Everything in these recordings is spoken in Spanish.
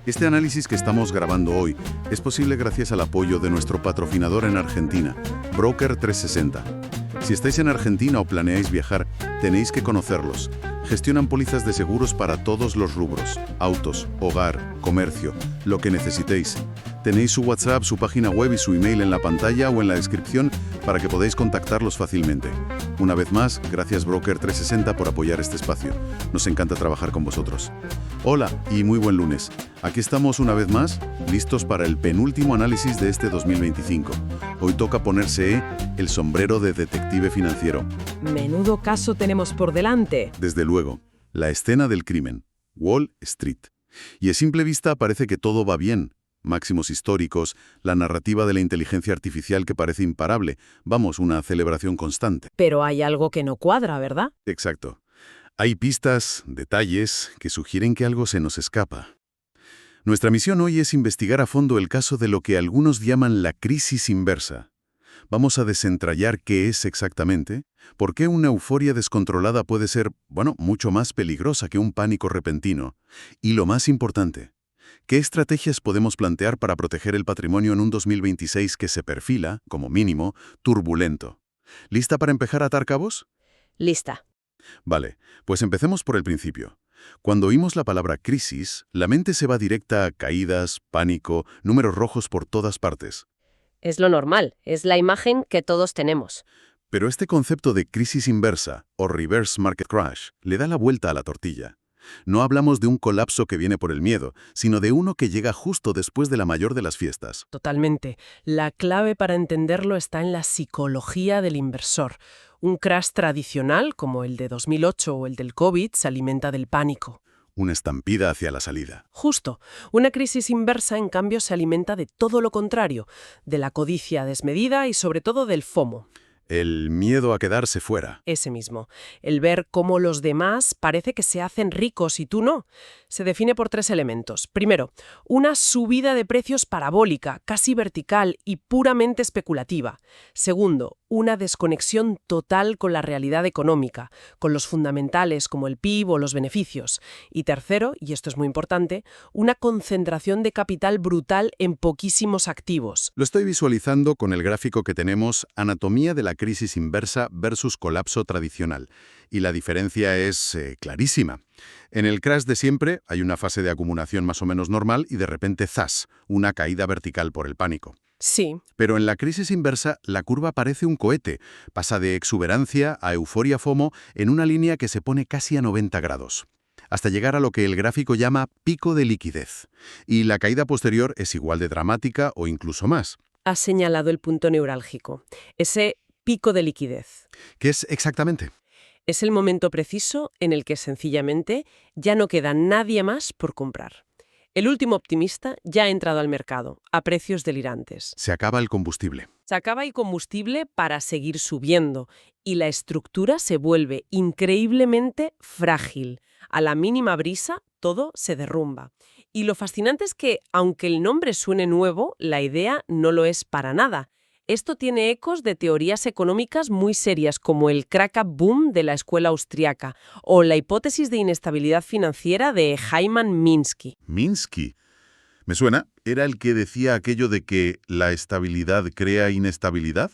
Este análisis que estamos grabando hoy es posible gracias al apoyo de nuestro patrocinador en Argentina, Broker 360. Si estáis en Argentina o planeáis viajar, tenéis que conocerlos. Gestionan pólizas de seguros para todos los rubros: autos, hogar, comercio, lo que necesitéis. Tenéis su WhatsApp, su página web y su email en la pantalla o en la descripción para que podáis contactarlos fácilmente. Una vez más, gracias Broker 360 por apoyar este espacio. Nos encanta trabajar con vosotros. Hola y muy buen lunes. Aquí estamos una vez más, listos para el penúltimo análisis de este 2025. Hoy toca ponerse el sombrero de detective financiero. Menudo caso tenemos por delante. Desde luego, la escena del crimen, Wall Street. Y a simple vista parece que todo va bien. Máximos históricos, la narrativa de la inteligencia artificial que parece imparable. Vamos, una celebración constante. Pero hay algo que no cuadra, ¿verdad? Exacto. Hay pistas, detalles, que sugieren que algo se nos escapa. Nuestra misión hoy es investigar a fondo el caso de lo que algunos llaman la crisis inversa. Vamos a desentrañar qué es exactamente, por qué una euforia descontrolada puede ser, mucho más peligrosa que un pánico repentino. Y lo más importante, ¿qué estrategias podemos plantear para proteger el patrimonio en un 2026 que se perfila, como mínimo, turbulento? ¿Lista para empezar a atar cabos? Lista. Vale, pues empecemos por el principio. Cuando oímos la palabra crisis, la mente se va directa a caídas, pánico, números rojos por todas partes. Es lo normal, es la imagen que todos tenemos. Pero este concepto de crisis inversa, o reverse market crash, le da la vuelta a la tortilla. No hablamos de un colapso que viene por el miedo, sino de uno que llega justo después de la mayor de las fiestas. Totalmente. La clave para entenderlo está en la psicología del inversor. Un crash tradicional, como el de 2008 o el del COVID, se alimenta del pánico. Una estampida hacia la salida. Justo. Una crisis inversa, en cambio, se alimenta de todo lo contrario, de la codicia desmedida y sobre todo del FOMO. El miedo a quedarse fuera. Ese mismo. El ver cómo los demás parece que se hacen ricos y tú no. Se define por 3 elementos. Primero, una subida de precios parabólica, casi vertical y puramente especulativa. Segundo, una desconexión total con la realidad económica, con los fundamentales como el PIB o los beneficios. Y tercero, y esto es muy importante, una concentración de capital brutal en poquísimos activos. Lo estoy visualizando con el gráfico que tenemos, anatomía de la crisis inversa versus colapso tradicional. Y la diferencia es clarísima. En el crash de siempre hay una fase de acumulación más o menos normal y de repente ¡zas!, una caída vertical por el pánico. Sí. Pero en la crisis inversa, la curva parece un cohete. Pasa de exuberancia a euforia FOMO en una línea que se pone casi a 90 grados. Hasta llegar a lo que el gráfico llama pico de liquidez. Y la caída posterior es igual de dramática o incluso más. Has señalado el punto neurálgico. Ese pico de liquidez. ¿Qué es exactamente? Es el momento preciso en el que sencillamente ya no queda nadie más por comprar. El último optimista ya ha entrado al mercado, a precios delirantes. Se acaba el combustible. Se acaba el combustible para seguir subiendo y la estructura se vuelve increíblemente frágil. A la mínima brisa, todo se derrumba. Y lo fascinante es que, aunque el nombre suene nuevo, la idea no lo es para nada. Esto tiene ecos de teorías económicas muy serias como el Kracker-Boom de la escuela austriaca o la hipótesis de inestabilidad financiera de Hyman Minsky. ¿Minsky? ¿Me suena? ¿Era el que decía aquello de que la estabilidad crea inestabilidad?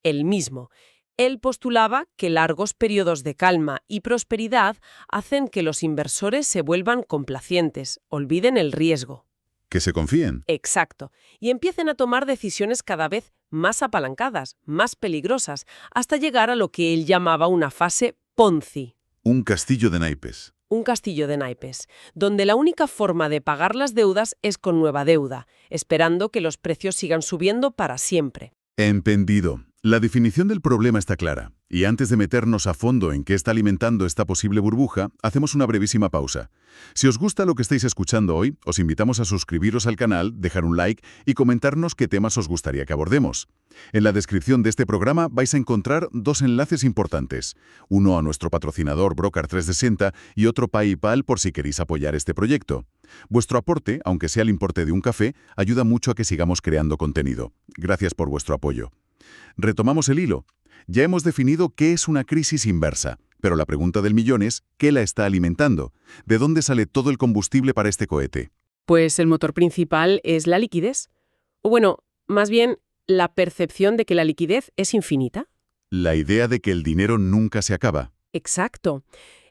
El mismo. Él postulaba que largos periodos de calma y prosperidad hacen que los inversores se vuelvan complacientes, olviden el riesgo. Que se confíen. Exacto. Y empiecen a tomar decisiones cada vez más apalancadas, más peligrosas, hasta llegar a lo que él llamaba una fase Ponzi. Un castillo de naipes. Un castillo de naipes, donde la única forma de pagar las deudas es con nueva deuda, esperando que los precios sigan subiendo para siempre. Entendido. La definición del problema está clara. Y antes de meternos a fondo en qué está alimentando esta posible burbuja, hacemos una brevísima pausa. Si os gusta lo que estáis escuchando hoy, os invitamos a suscribiros al canal, dejar un like y comentarnos qué temas os gustaría que abordemos. En la descripción de este programa vais a encontrar 2 enlaces importantes. Uno a nuestro patrocinador Broker 360 y otro PayPal por si queréis apoyar este proyecto. Vuestro aporte, aunque sea el importe de un café, ayuda mucho a que sigamos creando contenido. Gracias por vuestro apoyo. Retomamos el hilo. Ya hemos definido qué es una crisis inversa, pero la pregunta del millón es, ¿qué la está alimentando? ¿De dónde sale todo el combustible para este cohete? Pues el motor principal es la liquidez. O bueno, más bien, la percepción de que la liquidez es infinita. La idea de que el dinero nunca se acaba. Exacto.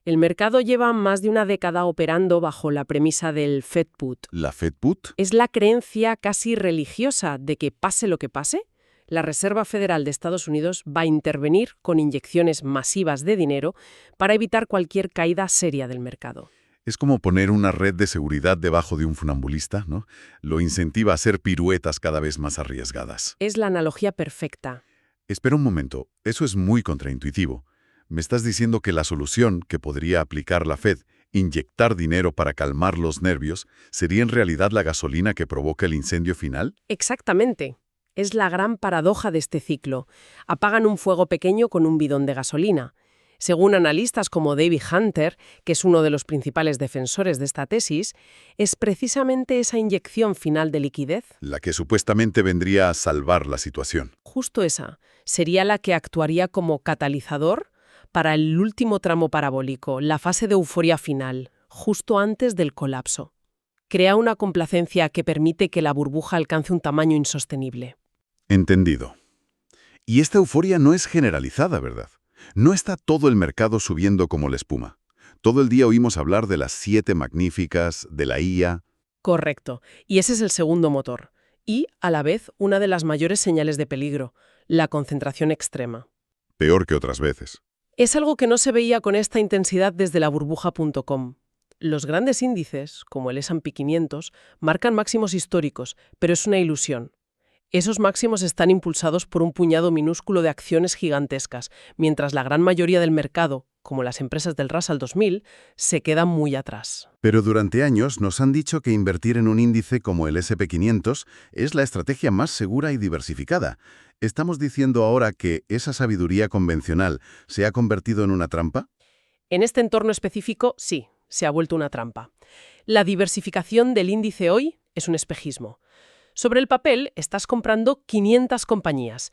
El mercado lleva más de una década operando bajo la premisa del Fed Put. ¿La Fed Put? Es la creencia casi religiosa de que pase lo que pase, la Reserva Federal de Estados Unidos va a intervenir con inyecciones masivas de dinero para evitar cualquier caída seria del mercado. Es como poner una red de seguridad debajo de un funambulista, ¿no? Lo incentiva a hacer piruetas cada vez más arriesgadas. Es la analogía perfecta. Espera un momento, eso es muy contraintuitivo. ¿Me estás diciendo que la solución que podría aplicar la Fed, inyectar dinero para calmar los nervios, sería en realidad la gasolina que provoca el incendio final? Exactamente. Es la gran paradoja de este ciclo. Apagan un fuego pequeño con un bidón de gasolina. Según analistas como David Hunter, que es uno de los principales defensores de esta tesis, es precisamente esa inyección final de liquidez, La que supuestamente vendría a salvar la situación. justo esa, sería la que actuaría como catalizador para el último tramo parabólico, la fase de euforia final, justo antes del colapso. Crea una complacencia que permite que la burbuja alcance un tamaño insostenible. Entendido. Y esta euforia no es generalizada, ¿verdad? No está todo el mercado subiendo como la espuma. Todo el día oímos hablar de las 7 magníficas, de la IA. Correcto. Y ese es el segundo motor. Y, a la vez, una de las mayores señales de peligro, la concentración extrema. Peor que otras veces. Es algo que no se veía con esta intensidad desde la burbuja.com. Los grandes índices, como el S&P 500, marcan máximos históricos, pero es una ilusión. Esos máximos están impulsados por un puñado minúsculo de acciones gigantescas, mientras la gran mayoría del mercado, como las empresas del Russell 2000, se quedan muy atrás. Pero durante años nos han dicho que invertir en un índice como el S&P 500 es la estrategia más segura y diversificada. ¿Estamos diciendo ahora que esa sabiduría convencional se ha convertido en una trampa? En este entorno específico, sí, se ha vuelto una trampa. La diversificación del índice hoy es un espejismo. Sobre el papel estás comprando 500 compañías,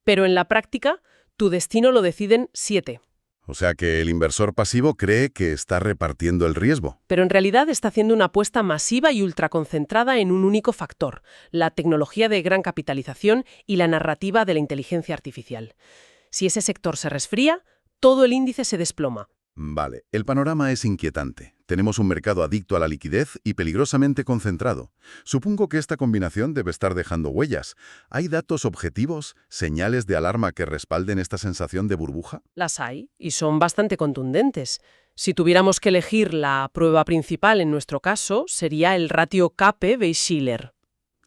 pero en la práctica tu destino lo deciden 7. O sea que el inversor pasivo cree que está repartiendo el riesgo. Pero en realidad está haciendo una apuesta masiva y ultraconcentrada en un único factor, la tecnología de gran capitalización y la narrativa de la inteligencia artificial. Si ese sector se resfría, todo el índice se desploma. Vale, el panorama es inquietante. Tenemos un mercado adicto a la liquidez y peligrosamente concentrado. Supongo que esta combinación debe estar dejando huellas. ¿Hay datos objetivos, señales de alarma que respalden esta sensación de burbuja? Las hay, y son bastante contundentes. Si tuviéramos que elegir la prueba principal en nuestro caso, sería el ratio Cape-Shiller.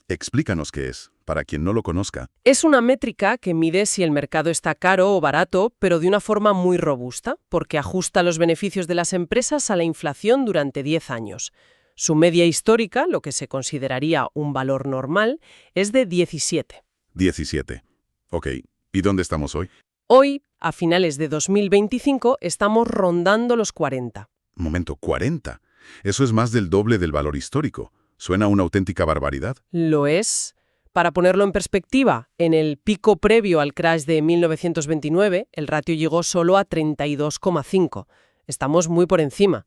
Explícanos qué es, para quien no lo conozca. Es una métrica que mide si el mercado está caro o barato, pero de una forma muy robusta, porque ajusta los beneficios de las empresas a la inflación durante 10 años. Su media histórica, lo que se consideraría un valor normal, es de 17. 17. Ok, ¿y dónde estamos hoy? Hoy, a finales de 2025, estamos rondando los 40. Momento, 40. Eso es más del doble del valor histórico. Suena una auténtica barbaridad. Lo es. Para ponerlo en perspectiva, en el pico previo al crash de 1929, el ratio llegó solo a 32,5. Estamos muy por encima.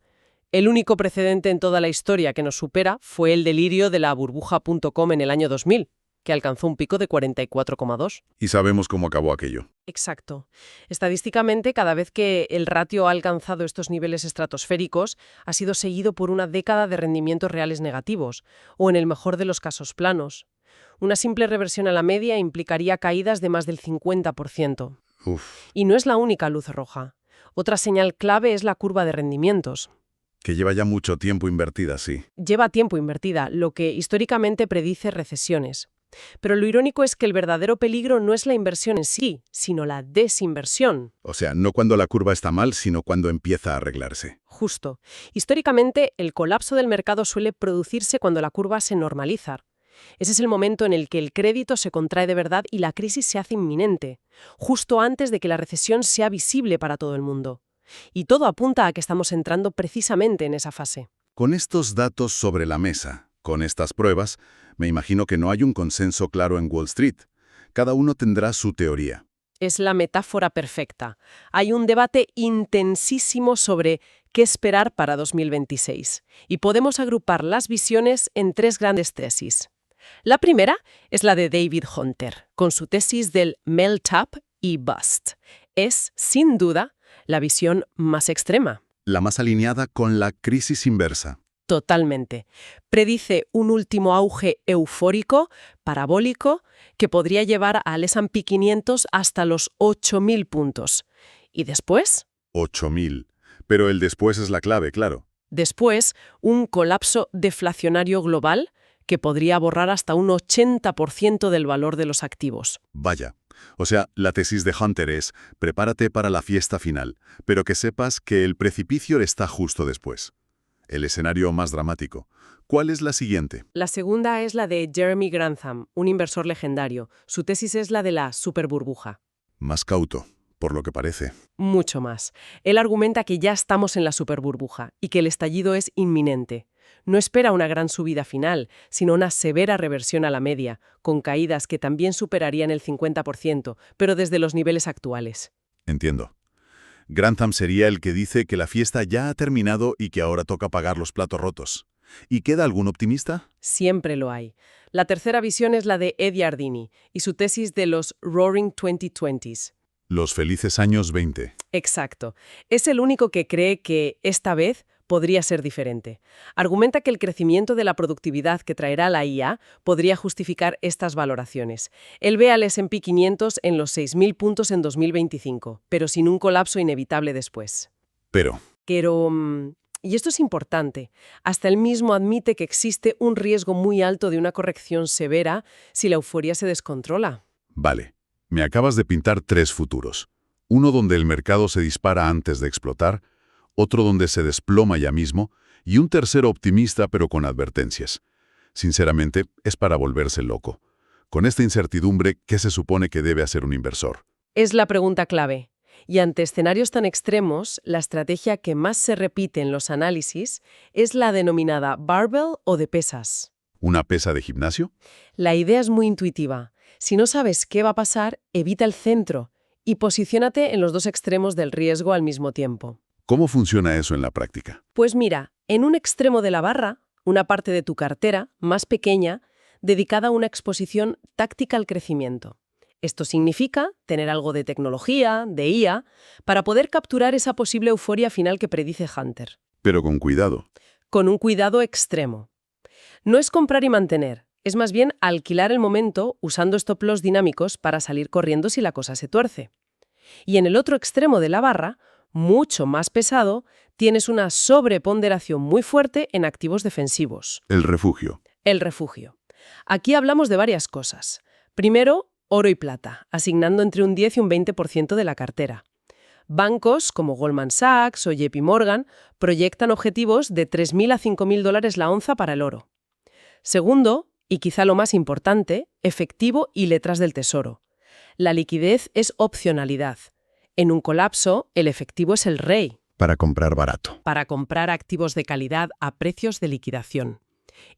El único precedente en toda la historia que nos supera fue el delirio de la burbuja.com en el año 2000, que alcanzó un pico de 44,2. Y sabemos cómo acabó aquello. Exacto. Estadísticamente, cada vez que el ratio ha alcanzado estos niveles estratosféricos, ha sido seguido por una década de rendimientos reales negativos, o en el mejor de los casos planos. Una simple reversión a la media implicaría caídas de más del 50%. Uf, Y no es la única luz roja. Otra señal clave es la curva de rendimientos. que lleva ya mucho tiempo invertida, sí. Lleva tiempo invertida, lo que históricamente predice recesiones. Pero lo irónico es que el verdadero peligro no es la inversión en sí, sino la desinversión. O sea, no cuando la curva está mal, sino cuando empieza a arreglarse. Justo. Históricamente, el colapso del mercado suele producirse cuando la curva se normaliza. Ese es el momento en el que el crédito se contrae de verdad y la crisis se hace inminente, justo antes de que la recesión sea visible para todo el mundo. Y todo apunta a que estamos entrando precisamente en esa fase. Con estos datos sobre la mesa, con estas pruebas, me imagino que no hay un consenso claro en Wall Street. Cada uno tendrá su teoría. Es la metáfora perfecta. Hay un debate intensísimo sobre qué esperar para 2026, y podemos agrupar las visiones en tres grandes tesis. La primera es la de David Hunter, con su tesis del melt up y bust. Es, sin duda, la visión más extrema. La más alineada con la crisis inversa. Totalmente. Predice un último auge eufórico, parabólico, que podría llevar al S&P 500 hasta los 8.000 puntos. ¿Y después? 8.000. Pero el después es la clave, claro. Después, un colapso deflacionario global que podría borrar hasta un 80% del valor de los activos. Vaya. O sea, la tesis de Hunter es, prepárate para la fiesta final, pero que sepas que el precipicio está justo después. El escenario más dramático. ¿Cuál es la siguiente? La segunda es la de Jeremy Grantham, un inversor legendario. Su tesis es la de la superburbuja. Más cauto, por lo que parece. Mucho más. Él argumenta que ya estamos en la superburbuja y que el estallido es inminente. No espera una gran subida final, sino una severa reversión a la media, con caídas que también superarían el 50%, pero desde los niveles actuales. Entiendo. Grantham sería el que dice que la fiesta ya ha terminado y que ahora toca pagar los platos rotos. ¿Y queda algún optimista? Siempre lo hay. La tercera visión es la de Ed Yardeni y su tesis de los Roaring 2020s. Los felices años 20. Exacto. Es el único que cree que, esta vez, podría ser diferente. Argumenta que el crecimiento de la productividad que traerá la IA podría justificar estas valoraciones. Él ve al S&P 500 en los 6.000 puntos en 2025, pero sin un colapso inevitable después. Pero, Y esto es importante, hasta él mismo admite que existe un riesgo muy alto de una corrección severa si la euforia se descontrola. vale, me acabas de pintar tres futuros. Uno donde el mercado se dispara antes de explotar, otro donde se desploma ya mismo, y un tercero optimista pero con advertencias. Sinceramente, es para volverse loco. Con esta incertidumbre, ¿qué se supone que debe hacer un inversor? Es la pregunta clave. Y ante escenarios tan extremos, la estrategia que más se repite en los análisis es la denominada barbell o de pesas. ¿Una pesa de gimnasio? La idea es muy intuitiva. Si no sabes qué va a pasar, evita el centro y posiciónate en los dos extremos del riesgo al mismo tiempo. ¿Cómo funciona eso en la práctica? Pues mira, en un extremo de la barra, una parte de tu cartera, más pequeña, dedicada a una exposición táctica al crecimiento. Esto significa tener algo de tecnología, de IA, para poder capturar esa posible euforia final que predice Hunter. Pero con cuidado. Con un cuidado extremo. No es comprar y mantener, es más bien alquilar el momento usando stop loss dinámicos para salir corriendo si la cosa se tuerce. Y en el otro extremo de la barra, mucho más pesado, tienes una sobreponderación muy fuerte en activos defensivos. El refugio. El refugio. Aquí hablamos de varias cosas. Primero, oro y plata, asignando entre un 10 y un 20% de la cartera. Bancos como Goldman Sachs o JP Morgan proyectan objetivos de $3.000 a $5.000 la onza para el oro. Segundo, y quizá lo más importante, efectivo y letras del tesoro. La liquidez es opcionalidad. En un colapso, el efectivo es el rey. Para comprar barato. Para comprar activos de calidad a precios de liquidación.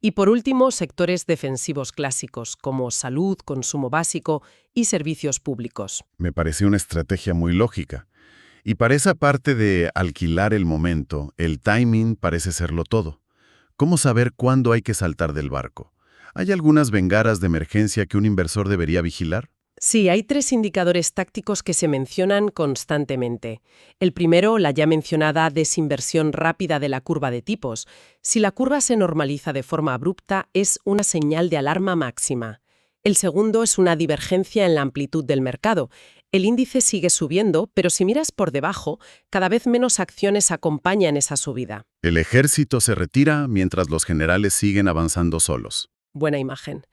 Y por último, sectores defensivos clásicos como salud, consumo básico y servicios públicos. Me parece una estrategia muy lógica. Y para esa parte de alquilar el momento, el timing parece serlo todo. ¿Cómo saber cuándo hay que saltar del barco? ¿Hay algunas bengaras de emergencia que un inversor debería vigilar? Sí, hay tres indicadores tácticos que se mencionan constantemente. El primero, la ya mencionada desinversión rápida de la curva de tipos. Si la curva se normaliza de forma abrupta, es una señal de alarma máxima. El segundo es una divergencia en la amplitud del mercado. El índice sigue subiendo, pero si miras por debajo, cada vez menos acciones acompañan esa subida. El ejército se retira mientras los generales siguen avanzando solos. Buena imagen.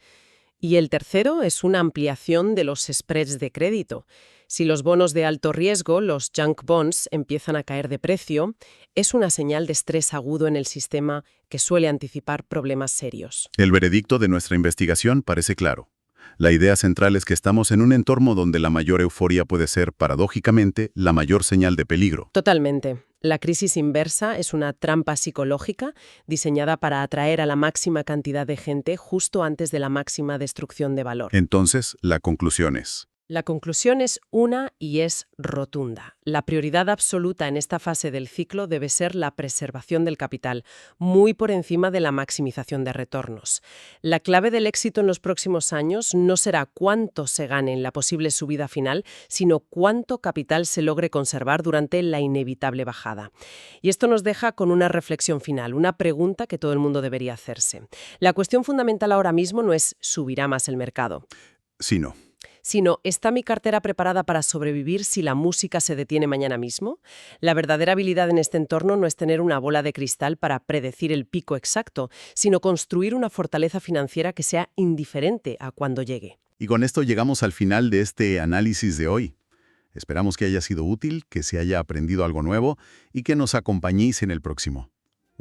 Y el tercero es una ampliación de los spreads de crédito. Si los bonos de alto riesgo, los junk bonds, empiezan a caer de precio, es una señal de estrés agudo en el sistema que suele anticipar problemas serios. El veredicto de nuestra investigación parece claro. La idea central es que estamos en un entorno donde la mayor euforia puede ser, paradójicamente, la mayor señal de peligro. Totalmente. La crisis inversa es una trampa psicológica diseñada para atraer a la máxima cantidad de gente justo antes de la máxima destrucción de valor. Entonces, la conclusión es: La conclusión es una y es rotunda. La prioridad absoluta en esta fase del ciclo debe ser la preservación del capital, muy por encima de la maximización de retornos. La clave del éxito en los próximos años no será cuánto se gane en la posible subida final, sino cuánto capital se logre conservar durante la inevitable bajada. Y esto nos deja con una reflexión final, una pregunta que todo el mundo debería hacerse. La cuestión fundamental ahora mismo no es ¿subirá más el mercado?, Sí, no. sino ¿está mi cartera preparada para sobrevivir si la música se detiene mañana mismo? La verdadera habilidad en este entorno no es tener una bola de cristal para predecir el pico exacto, sino construir una fortaleza financiera que sea indiferente a cuando llegue. Y con esto llegamos al final de este análisis de hoy. Esperamos que haya sido útil, que se haya aprendido algo nuevo y que nos acompañéis en el próximo.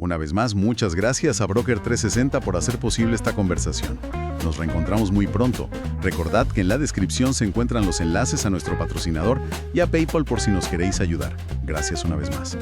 Una vez más, muchas gracias a Broker 360 por hacer posible esta conversación. Nos reencontramos muy pronto. Recordad que en la descripción se encuentran los enlaces a nuestro patrocinador y a PayPal por si nos queréis ayudar. Gracias una vez más.